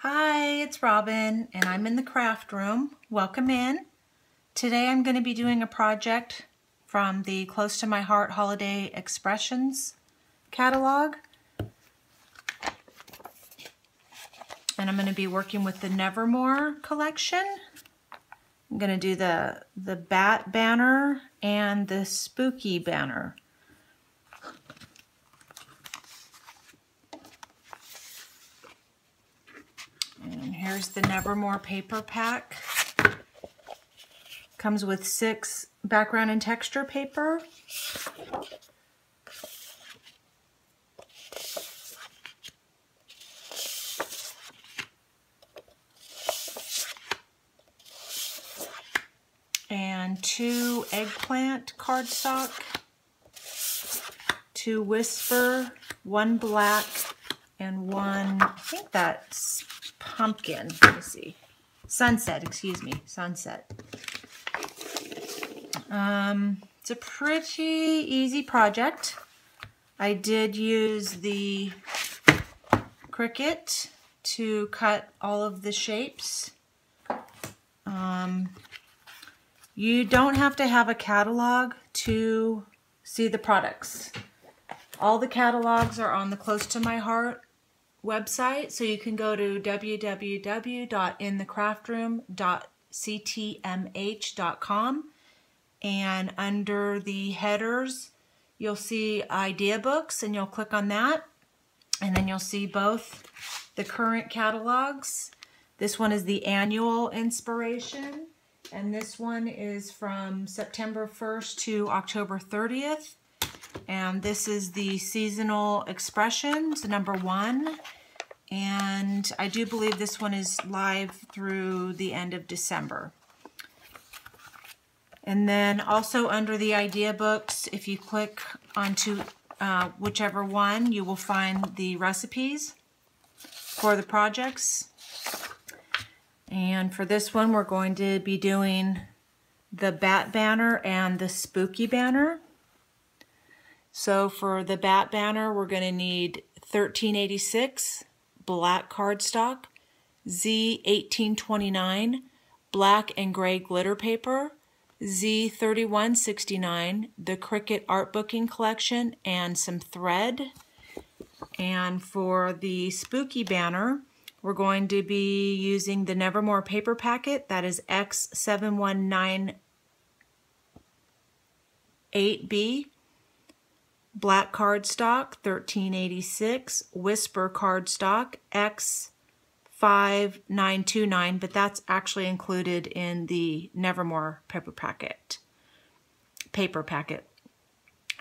Hi, it's Robin, and I'm in the craft room. Welcome in. Today I'm going to be doing a project from the Close to My Heart Holiday Expressions catalog. And I'm going to be working with the Nevermore collection. I'm going to do the bat banner and the spooky banner. And here's the Nevermore paper pack. Comes with 6 background and texture paper. And 2 eggplant cardstock, 2 whisper, 1 black, and 1, I think that's pumpkin. Let me see. Sunset, excuse me, sunset. It's a pretty easy project. I did use the Cricut to cut all of the shapes. You don't have to have a catalog to see the products. All the catalogs are on the Close to My Heart website, so you can go to www.inthecraftroom.ctmh.com, and under the headers you'll see idea books, and you'll click on that, and then you'll see both the current catalogs. This one is the annual inspiration, and this one is from September 1st to October 30th. And this is the seasonal expressions, number 1. And I do believe this one is live through the end of December. And then also under the idea books, if you click onto whichever one, you will find the recipes for the projects. And for this one, we're going to be doing the bat banner and the spooky banner. So for the bat banner, we're going to need 1386 black cardstock, Z1829 black and gray glitter paper, Z3169 the Cricut art booking collection, and some thread. And for the spooky banner, we're going to be using the Nevermore paper packet, that is X7198B, black cardstock 1386, whisper cardstock X5929, but that's actually included in the Nevermore paper packet.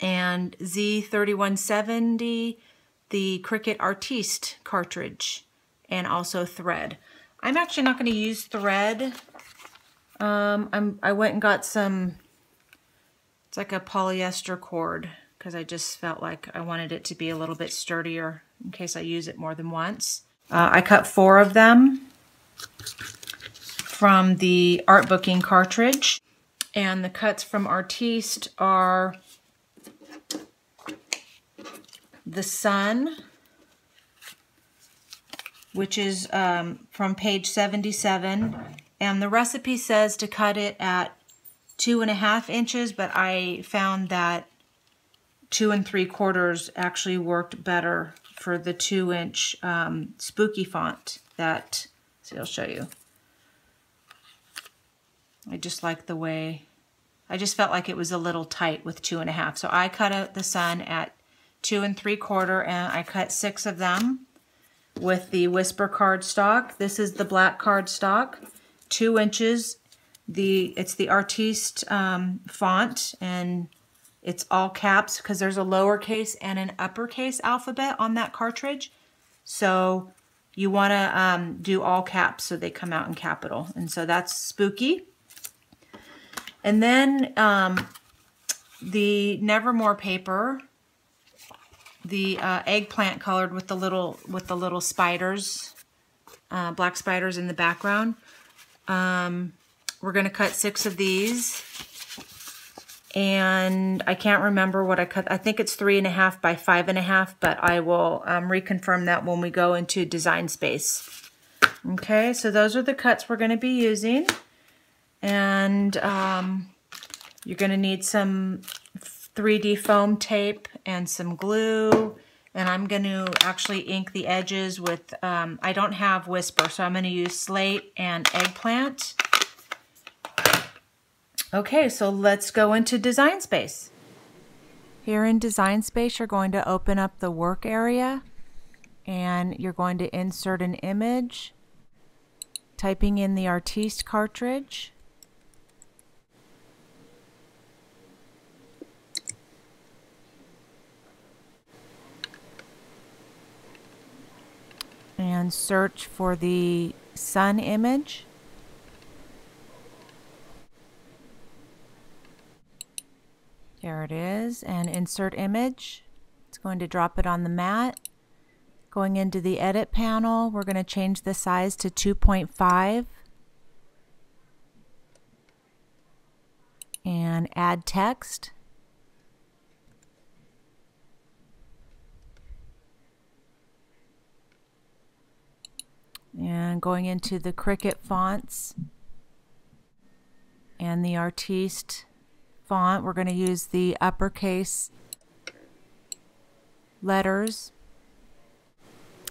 And Z3170, the Cricut Artiste cartridge, and also thread. I'm actually not going to use thread. I went and got some, it's like a polyester cord, because I just felt like I wanted it to be a little bit sturdier in case I use it more than once. I cut 4 of them from the art booking cartridge, and the cuts from Artiste are the sun, which is from page 77, and the recipe says to cut it at 2.5 inches, but I found that 2 3/4 actually worked better for the 2-inch spooky font. That, so I'll show you. I just like the way, I just felt like it was a little tight with 2.5, so I cut out the sun at 2 3/4, and I cut 6 of them with the whisper cardstock. This is the black cardstock, 2 inches. It's the Artiste font, and it's all caps because there's a lowercase and an uppercase alphabet on that cartridge. So you want to do all caps so they come out in capital. And so that's spooky. And then the Nevermore paper, the eggplant colored with the little spiders, black spiders in the background. We're going to cut 6 of these, and I can't remember what I cut. I think it's 3.5 by 5.5, but I will reconfirm that when we go into Design Space. Okay, so those are the cuts we're going to be using. And you're going to need some 3D foam tape and some glue. And I'm going to actually ink the edges with, I don't have Whisper, so I'm going to use slate and eggplant. Okay, so let's go into Design Space. Here in Design Space, you're going to open up the work area and you're going to insert an image, typing in the Artiste cartridge. And search for the sun image. There it is, and insert image. It's going to drop it on the mat. Going into the edit panel, we're going to change the size to 2.5 and add text. And going into the Cricut fonts and the Artiste font, we're going to use the uppercase letters.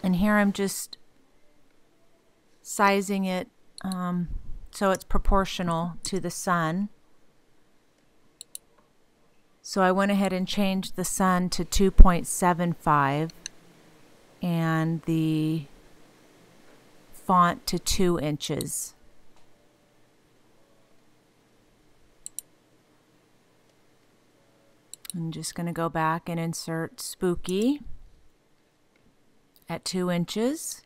And here I'm just sizing it so it's proportional to the sun. So I went ahead and changed the sun to 2.75 and the font to 2 inches. I'm just going to go back and insert Spooky at 2 inches.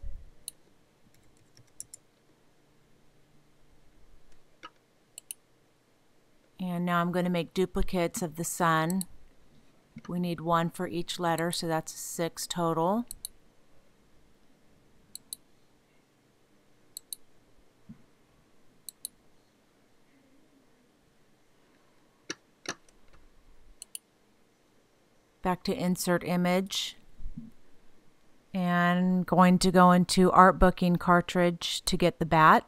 And now I'm going to make duplicates of the sun. We need 1 for each letter, so that's 6 total. Back to insert image. And going to go into art booking cartridge to get the bat.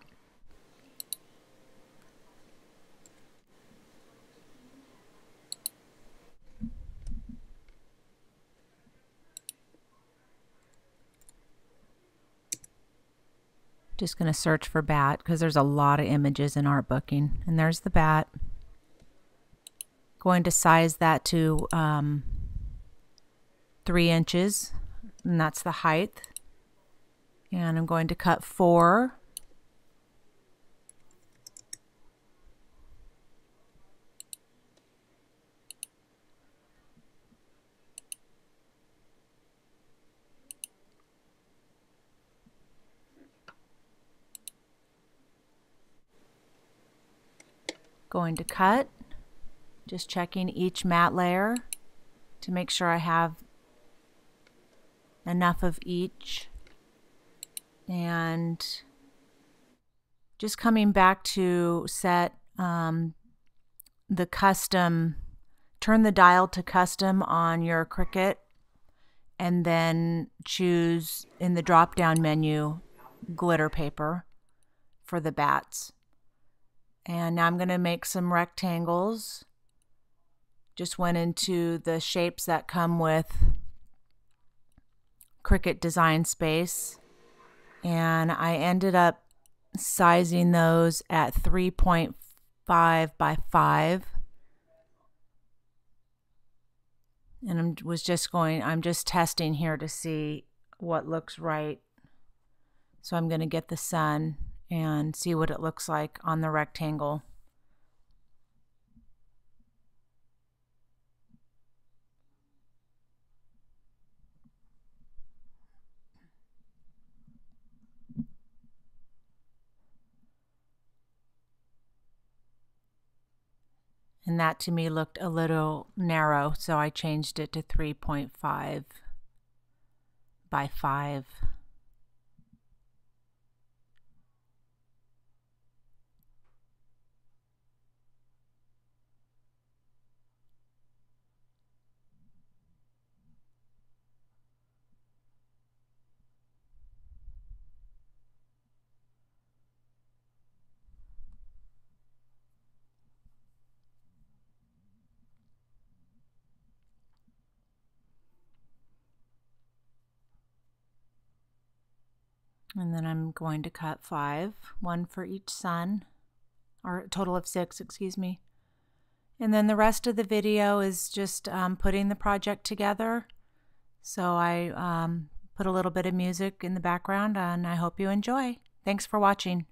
Just going to search for bat because there's a lot of images in art booking. And there's the bat. Going to size that to 3 inches. And that's the height. And I'm going to cut 4. Going to cut. Just checking each matte layer to make sure I have enough of each, and just coming back to set the custom, turn the dial to custom on your Cricut, and then choose in the drop down menu glitter paper for the bats. And now I'm going to make some rectangles. Just went into the shapes that come with Cricut Design Space, and I ended up sizing those at 3.5 by 5, and I'm just testing here to see what looks right. So I'm going to get the sun and see what it looks like on the rectangle. And that to me looked a little narrow, so I changed it to 3.5 by 5. And then I'm going to cut 5, 1 for each sun, or a total of 6, excuse me. And then the rest of the video is just putting the project together. So I put a little bit of music in the background, and I hope you enjoy. Thanks for watching.